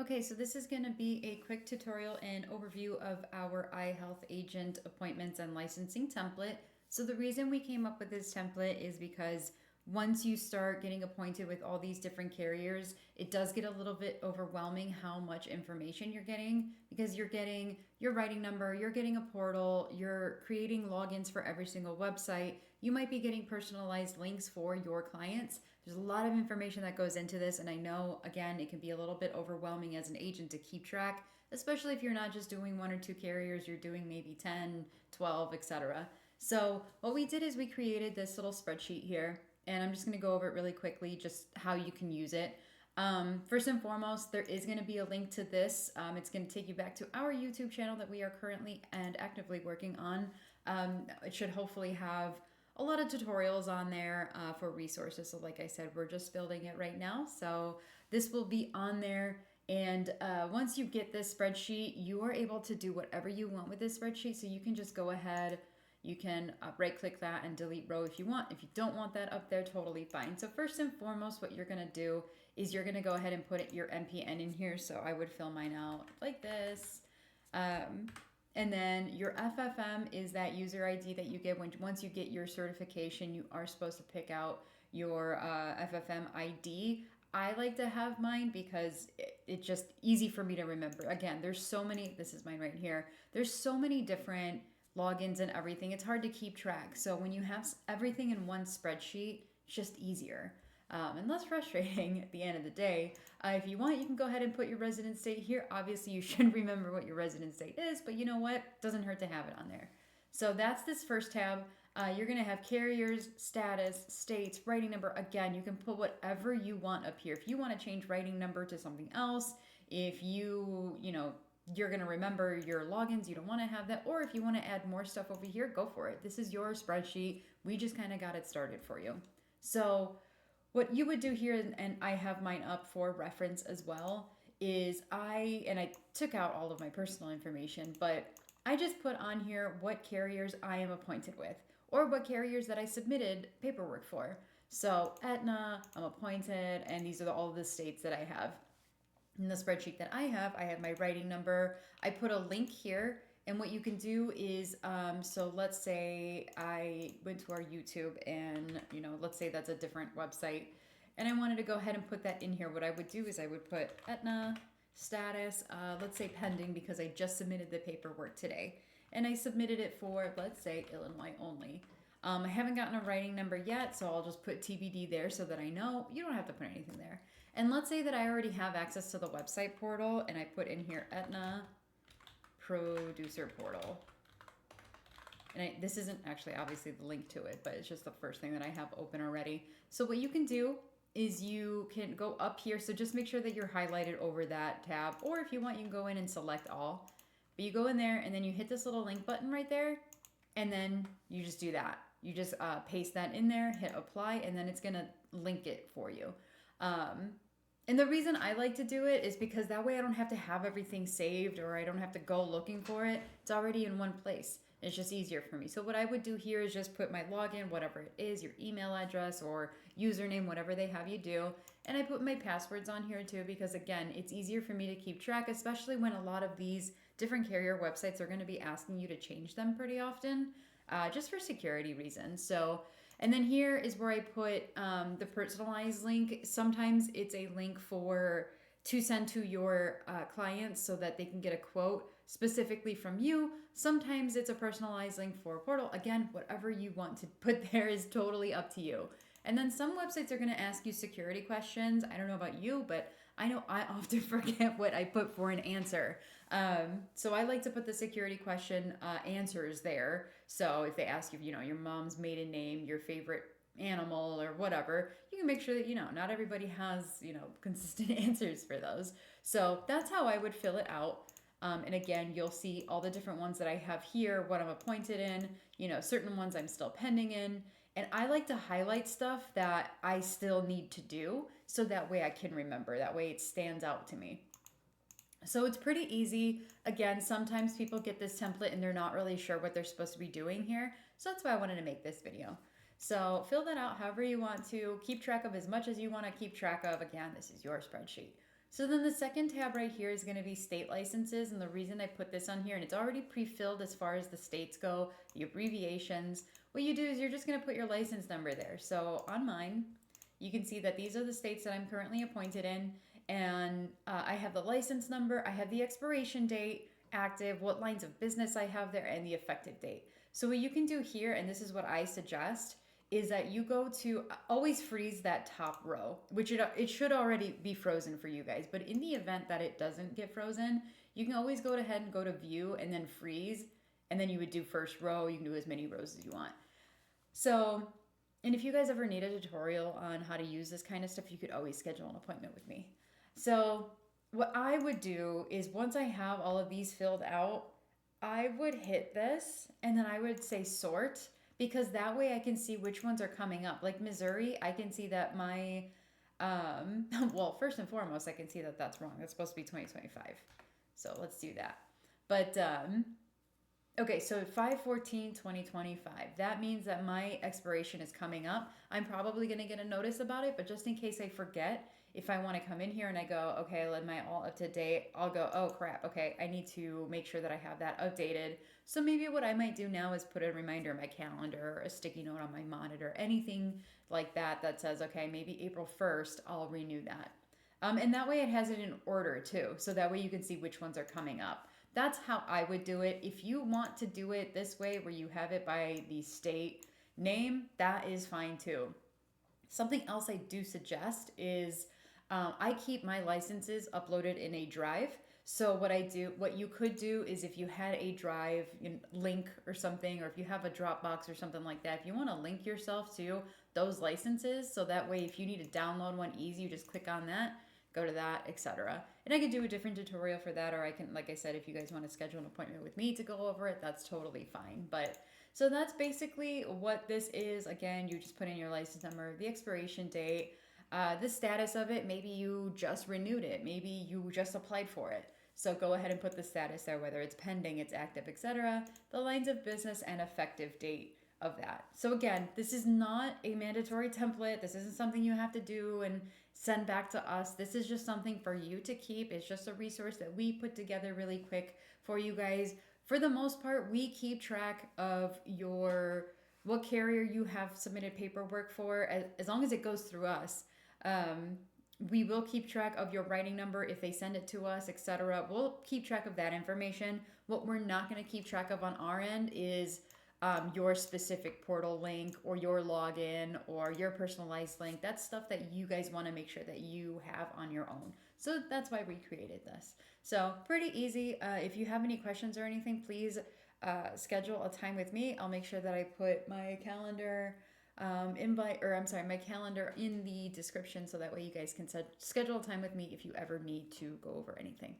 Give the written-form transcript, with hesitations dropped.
Okay, so this is going to be a quick tutorial and overview of our iHealth agent appointments and licensing template. So the reason we came up with this template is because once you start getting appointed with all these different carriers, it does get a little bit overwhelming how much information you're getting, because you're getting your writing number, you're getting a portal, you're creating logins for every single website. You might be getting personalized links for your clients. There's a lot of information that goes into this, and I know, again, it can be a little bit overwhelming as an agent to keep track, especially if you're not just doing one or two carriers, you're doing maybe 10, 12, etc. So what we did is we created this little spreadsheet here, and I'm just going to go over it really quickly, just how you can use it. First and foremost, there is going to be a link to this. It's going to take you back to our YouTube channel that we are currently and actively working on. It should hopefully have a lot of tutorials on there for resources. So like I said, we're just building it right now. So this will be on there. And once you get this spreadsheet, you are able to do whatever you want with this spreadsheet. So you can just go ahead, you can right click that and delete row if you want. If you don't want that up there, totally fine. So first and foremost, what you're gonna do is you're gonna go ahead and put your MPN in here. So I would fill mine out like this. And then your FFM is that user ID that you get once you get your certification. You are supposed to pick out your FFM ID. I like to have mine because it's just easy for me to remember. Again, there's so many, this is mine right here. There's so many different logins and everything. It's hard to keep track. So when you have everything in one spreadsheet, it's just easier. And less frustrating at the end of the day. If you want, you can go ahead and put your resident state here. Obviously, you should remember what your resident state is, but you know what? Doesn't hurt to have it on there. So that's this first tab. You're going to have carriers, status, states, writing number. Again, you can put whatever you want up here. If you want to change writing number to something else, if you're going to remember your logins, you don't want to have that, or if you want to add more stuff over here, go for it. This is your spreadsheet. We just kind of got it started for you. So what you would do here, and I have mine up for reference as well, is I took out all of my personal information, but I just put on here what carriers I am appointed with, or what carriers that I submitted paperwork for. So Aetna, I'm appointed, and these are all the states that I have. In the spreadsheet that I have my writing number. I put a link here, and what you can do is, so let's say I went to our YouTube, and let's say that's a different website, and I wanted to go ahead and put that in here. What I would do is I would put Aetna status, let's say pending, because I just submitted the paperwork today, and I submitted it for, let's say, Illinois only. I haven't gotten a writing number yet, so I'll just put TBD there so that I know. You don't have to put anything there. And let's say that I already have access to the website portal, and I put in here Aetna Producer Portal. And this isn't actually obviously the link to it, but it's just the first thing that I have open already. So what you can do is you can go up here. So just make sure that you're highlighted over that tab, or if you want, you can go in and select all. But you go in there, and then you hit this little link button right there, and then you just do that. You just paste that in there, hit apply, and then it's going to link it for you. And the reason I like to do it is because that way I don't have to have everything saved, or I don't have to go looking for it. It's already in one place. It's just easier for me. So what I would do here is just put my login, whatever it is, your email address or username, whatever they have you do. And I put my passwords on here too, because again, it's easier for me to keep track, especially when a lot of these different carrier websites are going to be asking you to change them pretty often, just for security reasons. So, and then here is where I put the personalized link. Sometimes it's a link to send to your clients so that they can get a quote specifically from you. Sometimes it's a personalized link for a portal. Again, whatever you want to put there is totally up to you. And then some websites are going to ask you security questions. I don't know about you, but I know I often forget what I put for an answer. So I like to put the security question answers there. So if they ask you, your mom's maiden name, your favorite animal, or whatever, you can make sure that, not everybody has, consistent answers for those. So that's how I would fill it out. And again, you'll see all the different ones that I have here, what I'm appointed in, certain ones I'm still pending in. And I like to highlight stuff that I still need to do, so that way I can remember. That way it stands out to me. So it's pretty easy. Again, sometimes people get this template and they're not really sure what they're supposed to be doing here. So that's why I wanted to make this video. So fill that out however you want to. Keep track of as much as you want to keep track of. Again, this is your spreadsheet. So then the second tab right here is going to be state licenses. And the reason I put this on here, and it's already pre-filled as far as the states go, the abbreviations, what you do is you're just going to put your license number there. So on mine, you can see that these are the states that I'm currently appointed in. And I have the license number, I have the expiration date, active, what lines of business I have there, and the effective date. So what you can do here, and this is what I suggest, is that you go to always freeze that top row, which it should already be frozen for you guys. But in the event that it doesn't get frozen, you can always go ahead and go to view and then freeze. And then you would do first row. You can do as many rows as you want. So, and if you guys ever need a tutorial on how to use this kind of stuff, you could always schedule an appointment with me. So what I would do is once I have all of these filled out, I would hit this and then I would say sort, because that way I can see which ones are coming up. Like Missouri, I can see that my, well, first and foremost, I can see that that's wrong. That's supposed to be 2025. So let's do that. But, okay, so 5/14/2025. That means that my expiration is coming up. I'm probably going to get a notice about it, but just in case I forget, if I want to come in here and I go, okay, I let my all up to date, I'll go, oh crap, okay, I need to make sure that I have that updated. So maybe what I might do now is put a reminder in my calendar, or a sticky note on my monitor, anything like that that says, okay, maybe April 1st, I'll renew that. And that way it has it in order too. So that way you can see which ones are coming up. That's how I would do it. If you want to do it this way, where you have it by the state name, that is fine too. Something else I do suggest is I keep my licenses uploaded in a drive. So what you could do is if you had a drive link or something, or if you have a Dropbox or something like that, if you want to link yourself to those licenses, so that way if you need to download one easy, you just click on that, go to that, etc. And I could do a different tutorial for that, or I can, like I said, if you guys want to schedule an appointment with me to go over it, that's totally fine. But so that's basically what this is. Again, you just put in your license number, the expiration date, the status of it. Maybe you just renewed it, maybe you just applied for it. So go ahead and put the status there, whether it's pending, it's active, etc. The lines of business and effective date of that. So again, this is not a mandatory template. This isn't something you have to do and send back to us. This is just something for you to keep. It's just a resource that we put together really quick for you guys. For the most part, we keep track of what carrier you have submitted paperwork for, as long as it goes through us. We will keep track of your writing number if they send it to us, etc. We'll keep track of that information. What we're not going to keep track of on our end is your specific portal link, or your login, or your personalized link. That's stuff that you guys want to make sure that you have on your own. So that's why we created this. So pretty easy. If you have any questions or anything, please schedule a time with me. I'll make sure that I put my calendar my calendar in the description, so that way you guys can schedule a time with me if you ever need to go over anything.